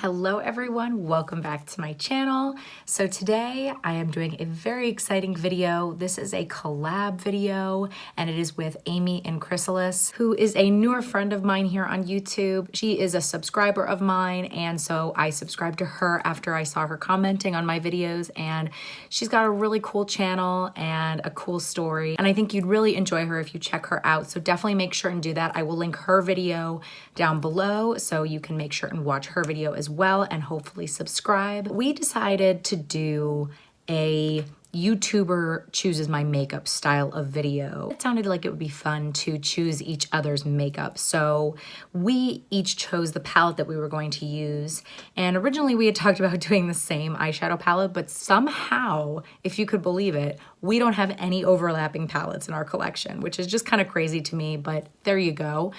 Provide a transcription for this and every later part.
Hello everyone, welcome back to my channel. So today I am doing a very exciting video. This is a collab video and it is with Amy and Chrysalis, who is a newer friend of mine here on YouTube. She is a subscriber of mine, and so I subscribed to her after I saw her commenting on my videos, and she's got a really cool channel and a cool story, and I think you'd really enjoy her if you check her out. So definitely make sure and do that. I will link her video down below so you can make sure and watch her video as well and hopefully subscribe. We decided to do a YouTuber chooses my makeup style of video. It sounded like it would be fun to choose each other's makeup. So we each chose the palette that we were going to use. And originally we had talked about doing the same eyeshadow palette, but somehow, if you could believe it, we don't have any overlapping palettes in our collection, which is just kind of crazy to me, but there you go.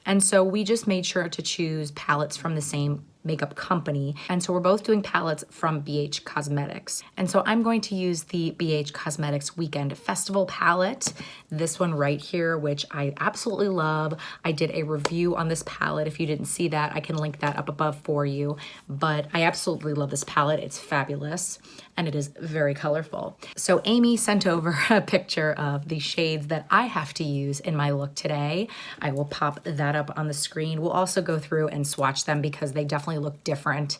And so we just made sure to choose palettes from the same makeup company. And so we're both doing palettes from BH Cosmetics. And so I'm going to use the BH Cosmetics Weekend Festival palette, this one right here, which I absolutely love. I did a review on this palette. If you didn't see that, I can link that up above for you. But I absolutely love this palette. It's fabulous and it is very colorful. So Amy sent over a picture of the shades that I have to use in my look today. I will pop that up on the screen. We'll also go through and swatch them because they definitely look different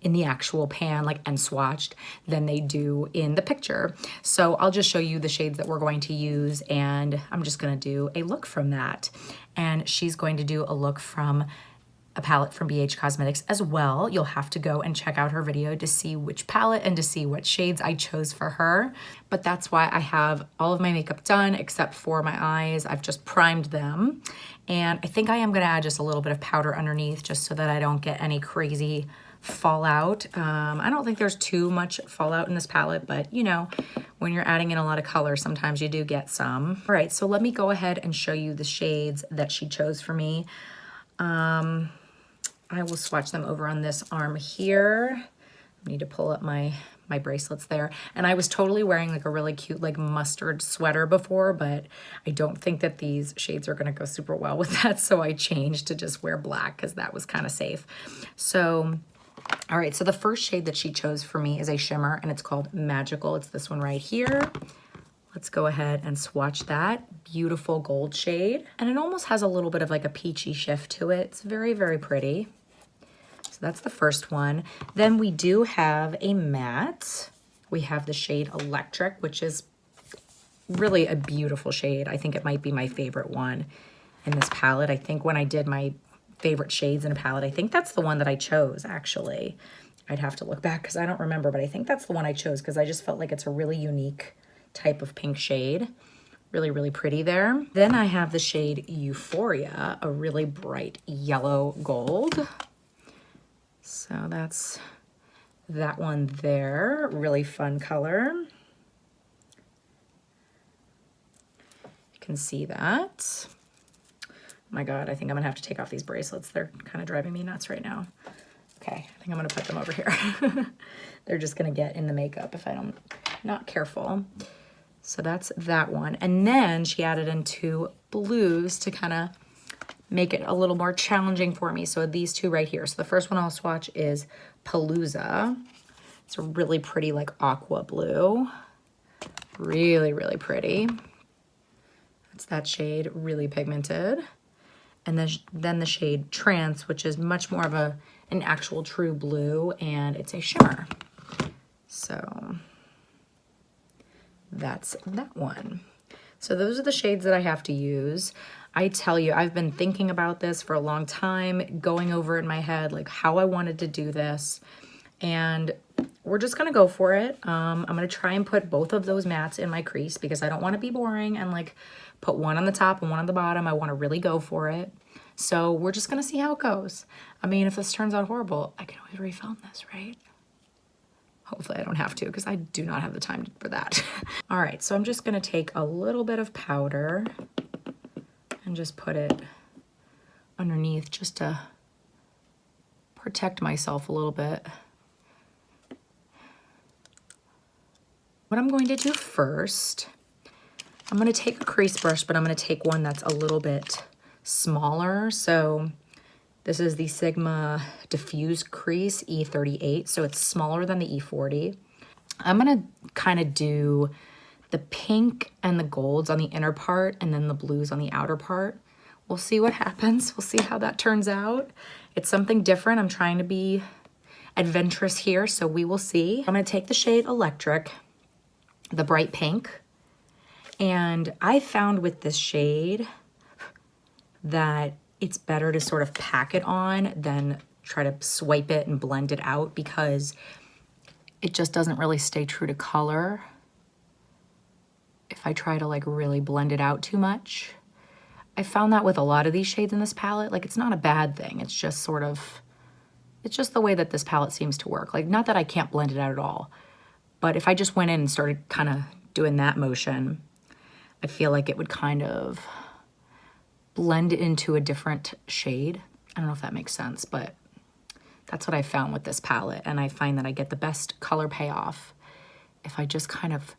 in the actual pan, and swatched, than they do in the picture. So I'll just show you the shades that we're going to use, and I'm just gonna do a look from that. And she's going to do a look from a palette from BH Cosmetics as well. You'll have to go and check out her video to see which palette and to see what shades I chose for her. But that's why I have all of my makeup done except for my eyes. I've just primed them. And I think I am gonna add just a little bit of powder underneath just so that I don't get any crazy fallout. I don't think there's too much fallout in this palette, but you know, when you're adding in a lot of color, sometimes you do get some. All right, so let me go ahead and show you the shades that she chose for me. I will swatch them over on this arm here. I need to pull up my bracelets there. And I was totally wearing a really cute mustard sweater before, but I don't think that these shades are gonna go super well with that. So I changed to just wear black because that was kind of safe. So, all right, so the first shade that she chose for me is a shimmer and it's called Magical. It's this one right here. Let's go ahead and swatch that. Beautiful gold shade. And it almost has a little bit of a peachy shift to it. It's very, very pretty. So that's the first one. Then we do have a matte. We have the shade Electric, which is really a beautiful shade. I think it might be my favorite one in this palette. I think when I did my favorite shades in a palette, I think that's the one that I chose, actually. I'd have to look back because I don't remember, but I think that's the one I chose because I just felt like it's a really unique type of pink shade. Really, really pretty there. Then I have the shade Euphoria, a really bright yellow gold. So that's that one there. Really fun color. You can see that. Oh my God, I think I'm gonna have to take off these bracelets. They're kind of driving me nuts right now. Okay, I think I'm gonna put them over here. They're just gonna get in the makeup if I'm not careful. So that's that one. And then she added in two blues to kind of make it a little more challenging for me. So these two right here. So the first one I'll swatch is Palooza. It's a really pretty aqua blue. Really, really pretty. That's that shade, really pigmented. And then the shade Trance, which is much more of an actual true blue, and it's a shimmer. So that's that one. So those are the shades that I have to use. I tell you, I've been thinking about this for a long time, going over in my head how I wanted to do this, and we're just gonna go for it. I'm gonna try and put both of those mattes in my crease because I don't want to be boring and put one on the top and one on the bottom. I want to really go for it. So we're just gonna see how it goes. I mean, if this turns out horrible, I can always refilm this, right? Hopefully I don't have to because I do not have the time for that. All right, so I'm just gonna take a little bit of powder and just put it underneath just to protect myself a little bit. What I'm going to do first, I'm gonna take a crease brush, but I'm gonna take one that's a little bit smaller. So This is the Sigma Diffuse Crease E38, so it's smaller than the E40. I'm gonna kind of do the pink and the golds on the inner part and then the blues on the outer part. We'll see what happens. We'll see how that turns out. It's something different. I'm trying to be adventurous here, so we will see. I'm gonna take the shade Electric, the bright pink, and I found with this shade that it's better to sort of pack it on than try to swipe it and blend it out, because it just doesn't really stay true to color if I try to like really blend it out too much. I found that with a lot of these shades in this palette. Like, it's not a bad thing. It's just sort of, it's just the way that this palette seems to work. Like, not that I can't blend it out at all, but if I just went in and started kind of doing that motion, I feel like it would kind of blend into a different shade. I don't know if that makes sense, but that's what I found with this palette. And I find that I get the best color payoff if I just kind of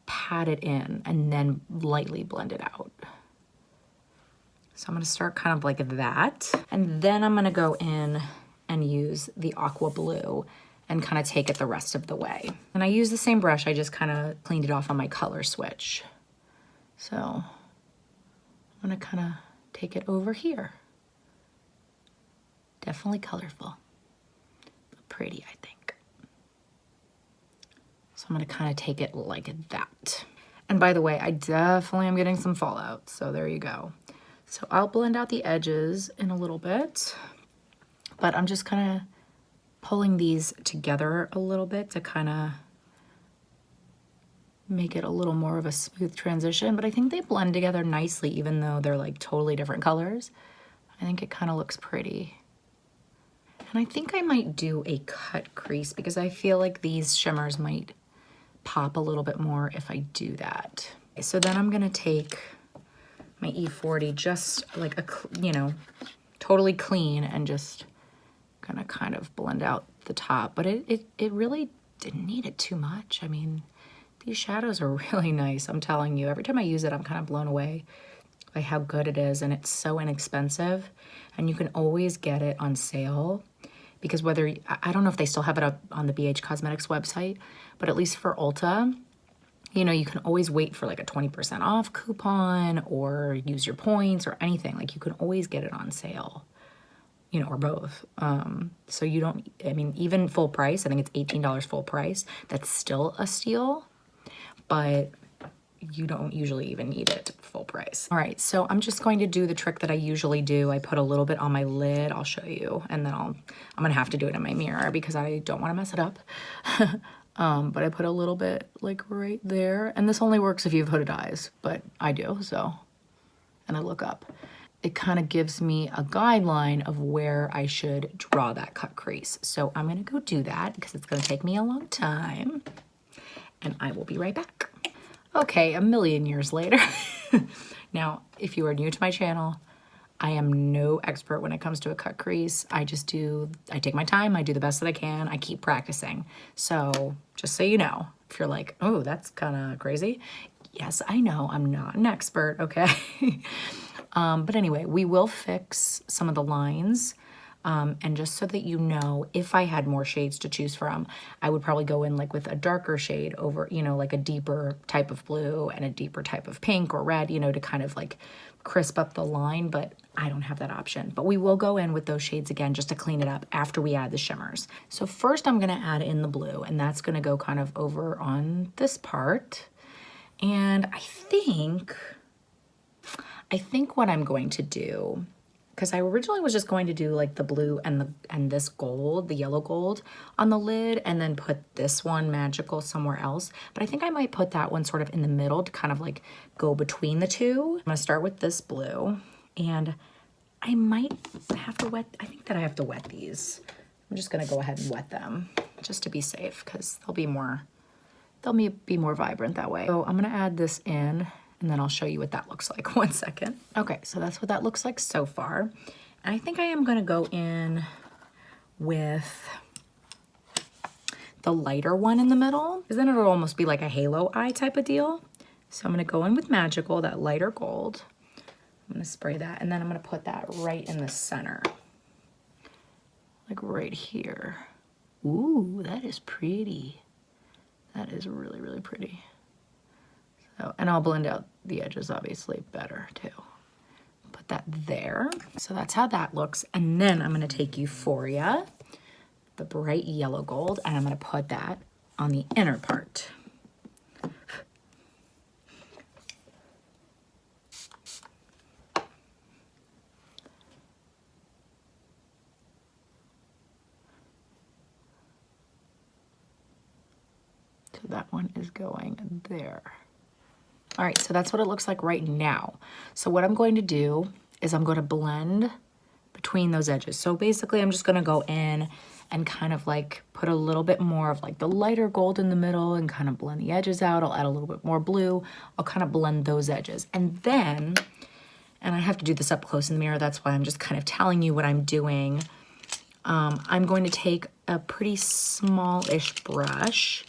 pat it in and then lightly blend it out. So I'm gonna start kind of like that. And then I'm gonna go in and use the aqua blue and kind of take it the rest of the way. And I use the same brush, I just kind of cleaned it off on my color switch. So I'm gonna kind of take it over here. Definitely colorful, but pretty, I think. So I'm gonna kind of take it like that. And by the way, I definitely am getting some fallout, so there you go. So I'll blend out the edges in a little bit, but I'm just kind of pulling these together a little bit to kind of make it a little more of a smooth transition, but I think they blend together nicely even though they're like totally different colors. I think it kind of looks pretty. And I think I might do a cut crease because I feel like these shimmers might pop a little bit more if I do that. So then I'm gonna take my E40, just like a, you know, totally clean, and just gonna kind of blend out the top. But it really didn't need it too much. I mean, these shadows are really nice, I'm telling you. Every time I use it, I'm kind of blown away by how good it is, and it's so inexpensive, and you can always get it on sale. Because whether, I don't know if they still have it up on the BH Cosmetics website, but at least for Ulta, you know, you can always wait for like a 20% off coupon or use your points or anything. Like, you can always get it on sale, you know, or both. So you don't, I mean, even full price, I think it's $18 full price. That's still a steal, but you don't usually even need it full price. All right, so I'm just going to do the trick that I usually do. I put a little bit on my lid, I'll show you, and then I'm gonna have to do it in my mirror because I don't wanna mess it up. But I put a little bit like right there, and this only works if you have hooded eyes, but I do, so, and I look up. It kind of gives me a guideline of where I should draw that cut crease. So I'm gonna go do that because it's gonna take me a long time, and I will be right back. Okay, a million years later. Now, if you are new to my channel, I am no expert when it comes to a cut crease. I take my time, I do the best that I can, I keep practicing. So just so you know, if you're like, oh, that's kind of crazy. Yes, I know, I'm not an expert, okay? But anyway, we will fix some of the lines. And just so that you know, if I had more shades to choose from, I would probably go in like with a darker shade over, you know, like a deeper type of blue and a deeper type of pink or red, you know, to kind of like crisp up the line, but I don't have that option. But we will go in with those shades again just to clean it up after we add the shimmers. So first I'm gonna add in the blue, and that's gonna go kind of over on this part. And I think what I'm going to do, because I originally was just going to do like the blue and this gold, the yellow gold on the lid, and then put this one magical somewhere else. But I think I might put that one sort of in the middle to kind of like go between the two. I'm gonna start with this blue, and I might have to wet, I think that I have to wet these. I'm just gonna go ahead and wet them just to be safe, because they'll be more vibrant that way. So I'm gonna add this in, and then I'll show you what that looks like. One second. Okay, so that's what that looks like so far. And I think I am gonna go in with the lighter one in the middle, because then it'll almost be like a halo eye type of deal. So I'm gonna go in with Magical, that lighter gold. I'm gonna spray that, and then I'm gonna put that right in the center. like right here. Ooh, that is pretty. That is really, really pretty. So, and I'll blend out the edges obviously better too. Put that there. So that's how that looks. And then I'm gonna take Euphoria, the bright yellow gold, and I'm gonna put that on the inner part. So that one is going there. All right, so that's what it looks like right now. So what I'm going to do is I'm going to blend between those edges. So basically I'm just going to go in and kind of like put a little bit more of like the lighter gold in the middle and kind of blend the edges out. I'll add a little bit more blue. I'll kind of blend those edges. And then, and I have to do this up close in the mirror, that's why I'm just kind of telling you what I'm doing. I'm going to take a pretty small-ish brush.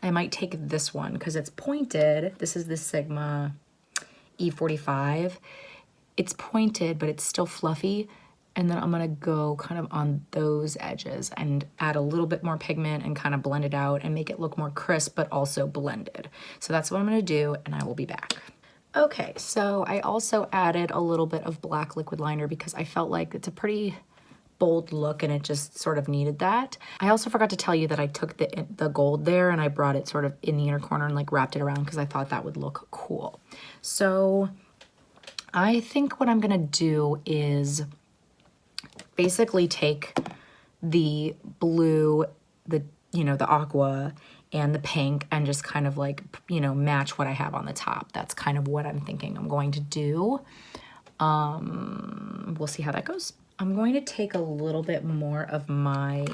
I might take this one because it's pointed. This is the Sigma E45. It's pointed, but it's still fluffy. And then I'm gonna go kind of on those edges and add a little bit more pigment and kind of blend it out and make it look more crisp, but also blended. So that's what I'm gonna do, and I will be back. Okay, so I also added a little bit of black liquid liner because I felt like it's a pretty bold look and it just sort of needed that. I also forgot to tell you that I took the gold there and I brought it sort of in the inner corner and like wrapped it around because I thought that would look cool. So I think what I'm gonna do is basically take the blue, the aqua and the pink and just kind of like, match what I have on the top. That's kind of what I'm thinking I'm going to do. We'll see how that goes. I'm going to take a little bit more of my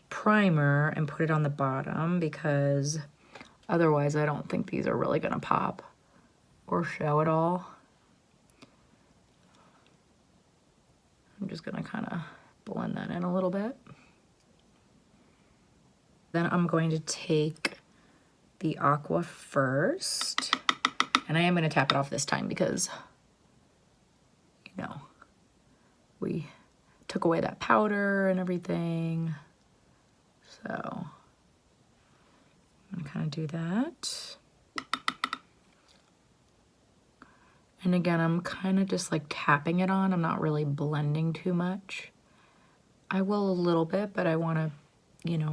primer and put it on the bottom because otherwise I don't think these are really gonna pop or show at all. I'm just gonna kind of blend that in a little bit. Then I'm going to take the aqua first, and I am gonna tap it off this time because, we took away that powder and everything. So I'm gonna kind of do that. And again, I'm kind of just like tapping it on. I'm not really blending too much. I will a little bit, but I want to,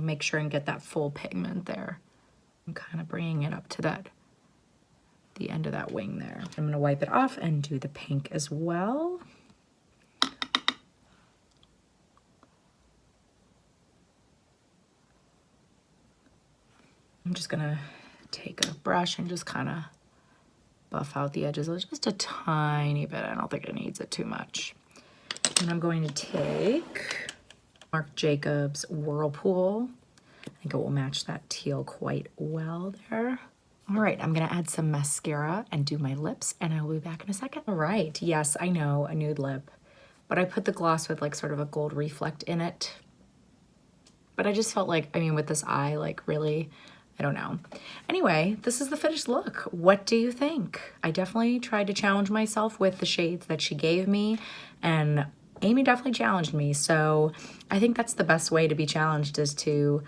make sure and get that full pigment there. I'm kind of bringing it up to the end of that wing there. I'm gonna wipe it off and do the pink as well. I'm just gonna take a brush and just kind of buff out the edges just a tiny bit. I don't think it needs it too much. And I'm going to take Marc Jacobs Whirlpool. I think it will match that teal quite well there. All right, I'm gonna add some mascara and do my lips, and I will be back in a second. All right, yes, I know, a nude lip, but I put the gloss with like sort of a gold reflect in it. But I just felt like, with this eye, like really, I don't know. Anyway, this is the finished look. What do you think? I definitely tried to challenge myself with the shades that she gave me, and Amy definitely challenged me. So I think that's the best way to be challenged, is to,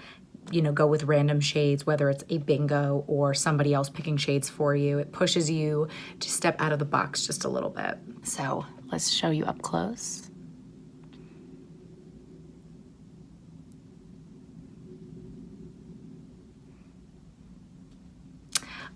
go with random shades, whether it's a bingo or somebody else picking shades for you. It pushes you to step out of the box just a little bit. So let's show you up close.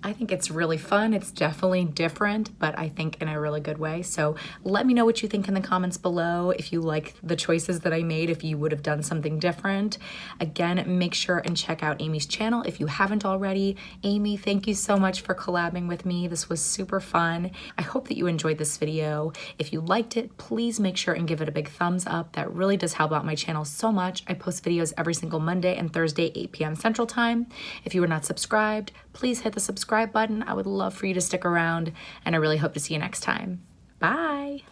I think it's really fun. It's definitely different, but I think in a really good way. So let me know what you think in the comments below. If you like the choices that I made, if you would have done something different. Again, make sure and check out Amy's channel if you haven't already. Amy, thank you so much for collabing with me. This was super fun. I hope that you enjoyed this video. If you liked it, please make sure and give it a big thumbs up. That really does help out my channel so much. I post videos every single Monday and Thursday, 8 p.m. Central Time. If you are not subscribed, please hit the subscribe button. I would love for you to stick around, and I really hope to see you next time. Bye.